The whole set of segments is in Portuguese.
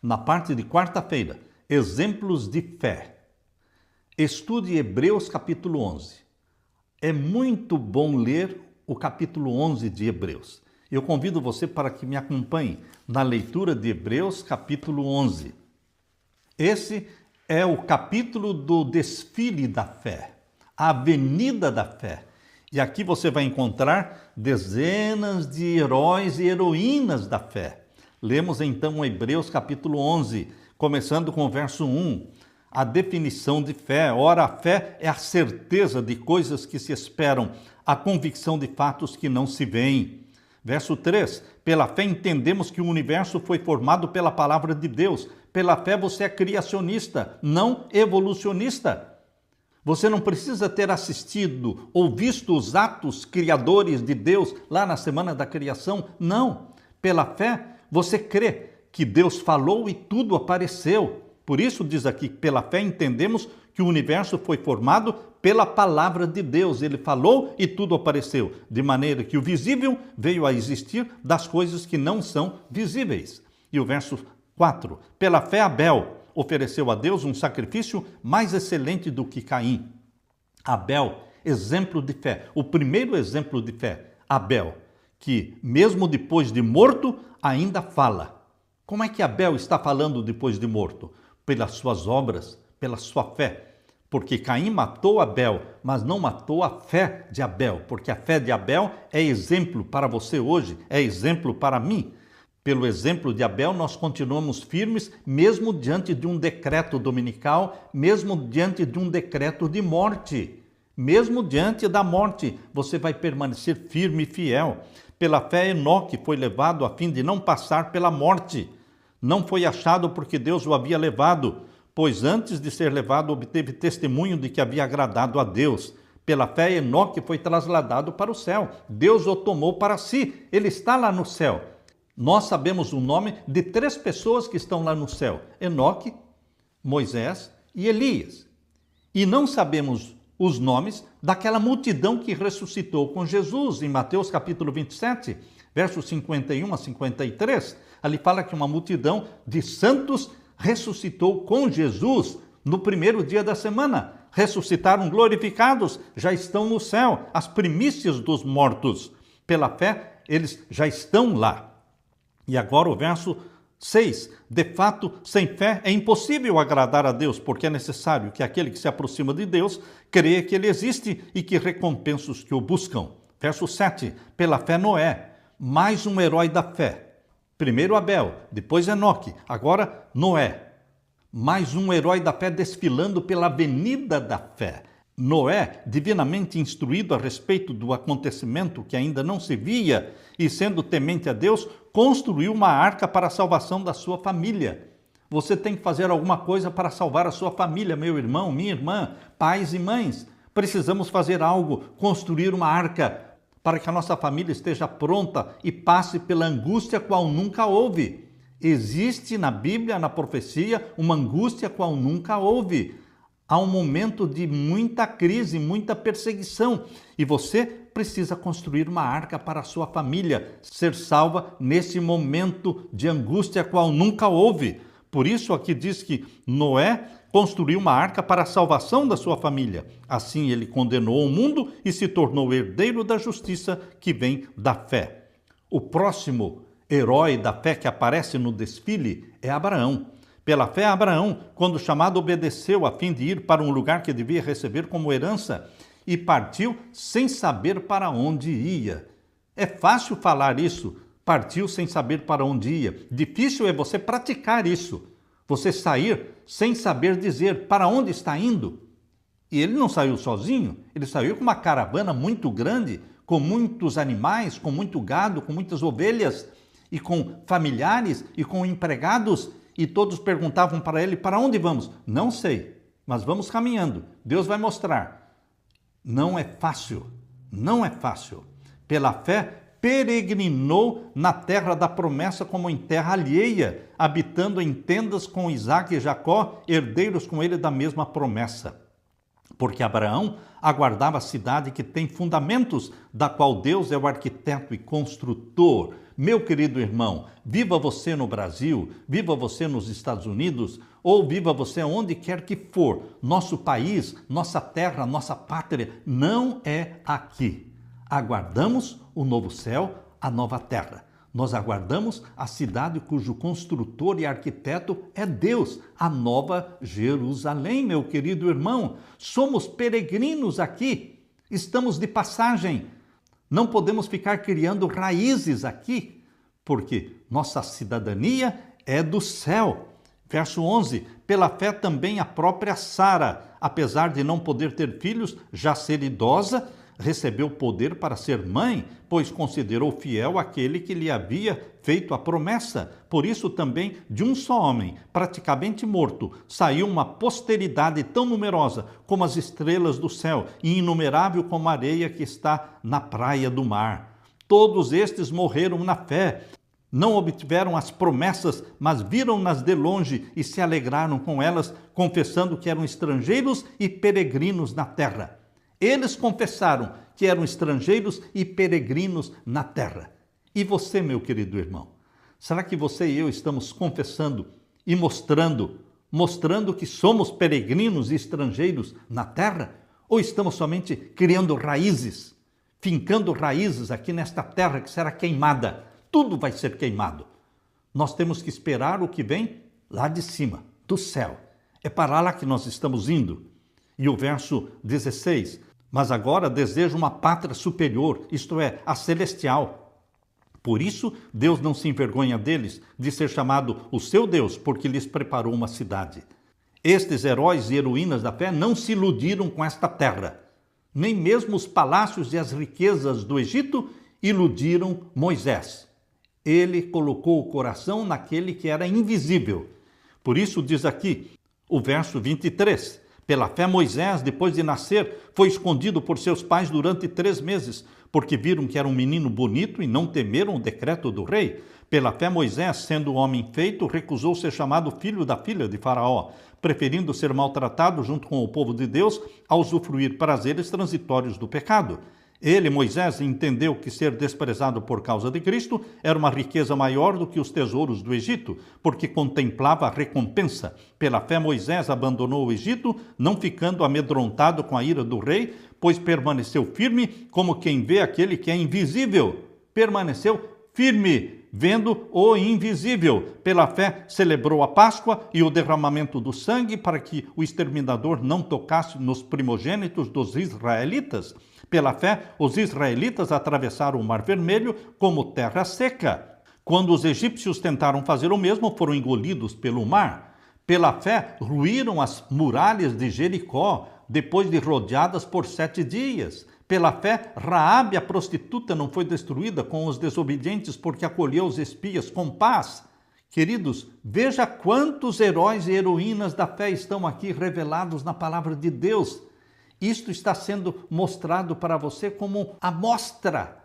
na parte de quarta-feira, exemplos de fé. Estude Hebreus capítulo 11. É muito bom ler o capítulo 11 de Hebreus. Eu convido você para que me acompanhe na leitura de Hebreus capítulo 11. Esse é o capítulo do desfile da fé, a avenida da fé. E aqui você vai encontrar dezenas de heróis e heroínas da fé. Lemos então Hebreus capítulo 11, começando com o verso 1. A definição de fé. Ora, a fé é a certeza de coisas que se esperam, a convicção de fatos que não se veem. Verso 3. Pela fé entendemos que o universo foi formado pela palavra de Deus. Pela fé você é criacionista, não evolucionista. Você não precisa ter assistido ou visto os atos criadores de Deus lá na semana da criação. Não. Pela fé você crê que Deus falou e tudo apareceu. Por isso diz aqui, pela fé entendemos que o universo foi formado pela palavra de Deus. Ele falou e tudo apareceu, de maneira que o visível veio a existir das coisas que não são visíveis. E o verso 4, pela fé Abel ofereceu a Deus um sacrifício mais excelente do que Caim. Abel, exemplo de fé, o primeiro exemplo de fé, Abel, que mesmo depois de morto, ainda fala. Como é que Abel está falando depois de morto? Pelas suas obras, pela sua fé. Porque Caim matou Abel, mas não matou a fé de Abel, porque a fé de Abel é exemplo para você hoje, é exemplo para mim. Pelo exemplo de Abel, nós continuamos firmes, mesmo diante de um decreto dominical, mesmo diante de um decreto de morte. Mesmo diante da morte, você vai permanecer firme e fiel. Pela fé, Enoque foi levado a fim de não passar pela morte. Não foi achado porque Deus o havia levado, pois antes de ser levado obteve testemunho de que havia agradado a Deus. Pela fé, Enoque foi trasladado para o céu. Deus o tomou para si. Ele está lá no céu. Nós sabemos o nome de 3 pessoas que estão lá no céu: Enoque, Moisés e Elias. E não sabemos os nomes daquela multidão que ressuscitou com Jesus, em Mateus capítulo 27, versos 51 a 53. Ali fala que uma multidão de santos ressuscitou com Jesus no primeiro dia da semana. Ressuscitaram glorificados, já estão no céu, as primícias dos mortos. Pela fé, eles já estão lá. E agora o verso 6. De fato, sem fé é impossível agradar a Deus, porque é necessário que aquele que se aproxima de Deus creia que ele existe e que recompensa os que o buscam. Verso 7. Pela fé Noé, mais um herói da fé. Primeiro Abel, depois Enoque, agora Noé. Mais um herói da fé desfilando pela avenida da fé. Noé, divinamente instruído a respeito do acontecimento que ainda não se via e sendo temente a Deus, construiu uma arca para a salvação da sua família. Você tem que fazer alguma coisa para salvar a sua família, meu irmão, minha irmã, pais e mães. Precisamos fazer algo, construir uma arca para que a nossa família esteja pronta e passe pela angústia qual nunca houve. Existe na Bíblia, na profecia, uma angústia qual nunca houve. Há um momento de muita crise, muita perseguição, e você precisa construir uma arca para a sua família, ser salva nesse momento de angústia qual nunca houve. Por isso aqui diz que Noé construiu uma arca para a salvação da sua família. Assim ele condenou o mundo e se tornou herdeiro da justiça que vem da fé. O próximo herói da fé que aparece no desfile é Abraão. Pela fé, Abraão, quando chamado, obedeceu a fim de ir para um lugar que devia receber como herança e partiu sem saber para onde ia. É fácil falar isso, partiu sem saber para onde ia. Difícil é você praticar isso. Você sair sem saber dizer para onde está indo. E ele não saiu sozinho, ele saiu com uma caravana muito grande, com muitos animais, com muito gado, com muitas ovelhas, e com familiares e com empregados, e todos perguntavam para ele, para onde vamos? Não sei, mas vamos caminhando, Deus vai mostrar. Não é fácil, não é fácil. Pela fé, peregrinou na terra da promessa como em terra alheia, habitando em tendas com Isaque e Jacó, herdeiros com ele da mesma promessa. Porque Abraão aguardava a cidade que tem fundamentos, da qual Deus é o arquiteto e construtor. Meu querido irmão, viva você no Brasil, viva você nos Estados Unidos, ou viva você onde quer que for, nosso país, nossa terra, nossa pátria não é aqui. Aguardamos o novo céu, a nova terra. Nós aguardamos a cidade cujo construtor e arquiteto é Deus, a nova Jerusalém, meu querido irmão. Somos peregrinos aqui, estamos de passagem. Não podemos ficar criando raízes aqui, porque nossa cidadania é do céu. Verso 11, pela fé também a própria Sara, apesar de não poder ter filhos, já ser idosa, recebeu poder para ser mãe, pois considerou fiel aquele que lhe havia feito a promessa. Por isso também de um só homem, praticamente morto, saiu uma posteridade tão numerosa como as estrelas do céu e inumerável como a areia que está na praia do mar. Todos estes morreram na fé. Não obtiveram as promessas, mas viram-nas de longe e se alegraram com elas, confessando que eram estrangeiros e peregrinos na terra. Eles confessaram que eram estrangeiros e peregrinos na terra. E você, meu querido irmão, será que você e eu estamos confessando e mostrando que somos peregrinos e estrangeiros na terra? Ou estamos somente criando raízes, fincando raízes aqui nesta terra que será queimada? Tudo vai ser queimado. Nós temos que esperar o que vem lá de cima, do céu. É para lá que nós estamos indo. E o verso 16, mas agora deseja uma pátria superior, isto é, a celestial. Por isso, Deus não se envergonha deles, de ser chamado o seu Deus, porque lhes preparou uma cidade. Estes heróis e heroínas da fé não se iludiram com esta terra. Nem mesmo os palácios e as riquezas do Egito iludiram Moisés. Ele colocou o coração naquele que era invisível. Por isso diz aqui, o verso 23, pela fé Moisés, depois de nascer, foi escondido por seus pais durante 3 meses, porque viram que era um menino bonito e não temeram o decreto do rei. Pela fé Moisés, sendo homem feito, recusou ser chamado filho da filha de Faraó, preferindo ser maltratado junto com o povo de Deus a usufruir prazeres transitórios do pecado. Ele, Moisés, entendeu que ser desprezado por causa de Cristo era uma riqueza maior do que os tesouros do Egito, porque contemplava a recompensa. Pela fé, Moisés abandonou o Egito, não ficando amedrontado com a ira do rei, pois permaneceu firme como quem vê aquele que é invisível. Permaneceu firme, vendo o invisível. Pela fé, celebrou a Páscoa e o derramamento do sangue para que o exterminador não tocasse nos primogênitos dos israelitas. Pela fé, os israelitas atravessaram o Mar Vermelho como terra seca. Quando os egípcios tentaram fazer o mesmo, foram engolidos pelo mar. Pela fé, ruíram as muralhas de Jericó, depois de rodeadas por 7 dias. Pela fé, Raabe, a prostituta, não foi destruída com os desobedientes, porque acolheu os espias com paz. Queridos, veja quantos heróis e heroínas da fé estão aqui revelados na palavra de Deus. Isto está sendo mostrado para você como amostra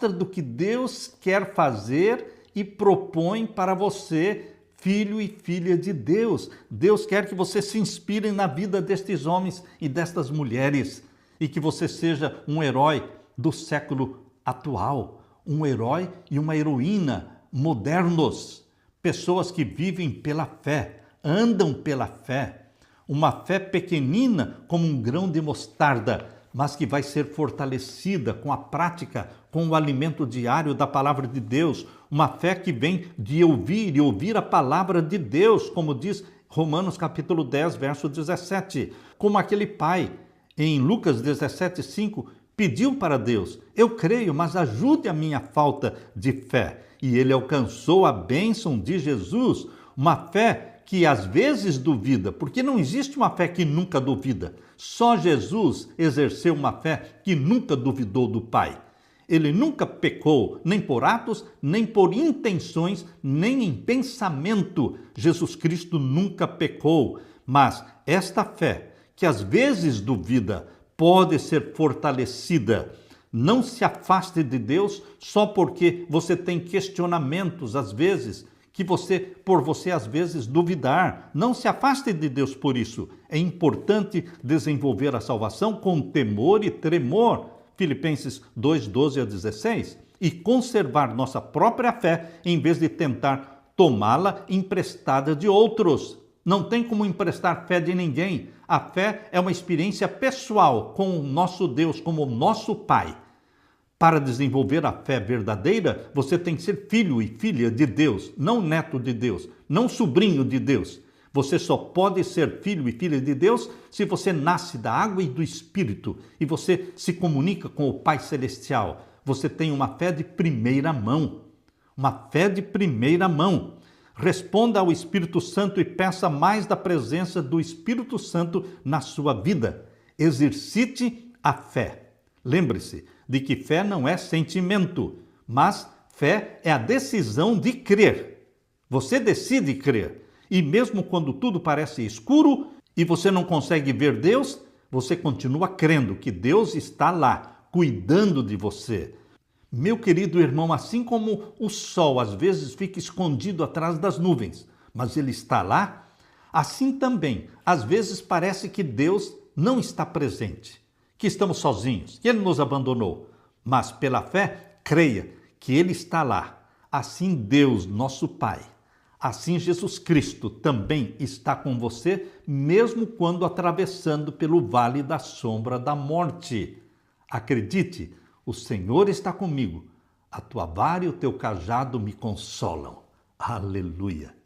do que Deus quer fazer e propõe para você, filho e filha de Deus. Deus quer que você se inspire na vida destes homens e destas mulheres e que você seja um herói do século atual, um herói e uma heroína modernos, pessoas que vivem pela fé, andam pela fé. Uma fé pequenina como um grão de mostarda, mas que vai ser fortalecida com a prática, com o alimento diário da palavra de Deus. Uma fé que vem de ouvir e ouvir a palavra de Deus, como diz Romanos capítulo 10, verso 17. Como aquele pai, em Lucas 17, 5, pediu para Deus, eu creio, mas ajude a minha falta de fé. E ele alcançou a bênção de Jesus, uma fé que às vezes duvida, porque não existe uma fé que nunca duvida. Só Jesus exerceu uma fé que nunca duvidou do Pai. Ele nunca pecou, nem por atos, nem por intenções, nem em pensamento. Jesus Cristo nunca pecou. Mas esta fé, que às vezes duvida, pode ser fortalecida. Não se afaste de Deus só porque você tem questionamentos, às vezes, por você às vezes duvidar. Não se afaste de Deus por isso. É importante desenvolver a salvação com temor e tremor. Filipenses 2, 12 a 16. e conservar nossa própria fé em vez de tentar tomá-la emprestada de outros. Não tem como emprestar fé de ninguém. A fé é uma experiência pessoal com o nosso Deus, como o nosso Pai. Para desenvolver a fé verdadeira, você tem que ser filho e filha de Deus, não neto de Deus, não sobrinho de Deus. Você só pode ser filho e filha de Deus se você nasce da água e do Espírito e você se comunica com o Pai Celestial. Você tem uma fé de primeira mão. Uma fé de primeira mão. Responda ao Espírito Santo e peça mais da presença do Espírito Santo na sua vida. Exercite a fé. Lembre-se de que fé não é sentimento, mas fé é a decisão de crer. Você decide crer. E mesmo quando tudo parece escuro e você não consegue ver Deus, você continua crendo que Deus está lá, cuidando de você. Meu querido irmão, assim como o sol às vezes fica escondido atrás das nuvens, mas ele está lá, assim também, às vezes parece que Deus não está presente, que estamos sozinhos, que ele nos abandonou. Mas pela fé, creia que ele está lá. Assim Deus, nosso Pai, assim Jesus Cristo também está com você, mesmo quando atravessando pelo vale da sombra da morte. Acredite, o Senhor está comigo. A tua vara e o teu cajado me consolam. Aleluia!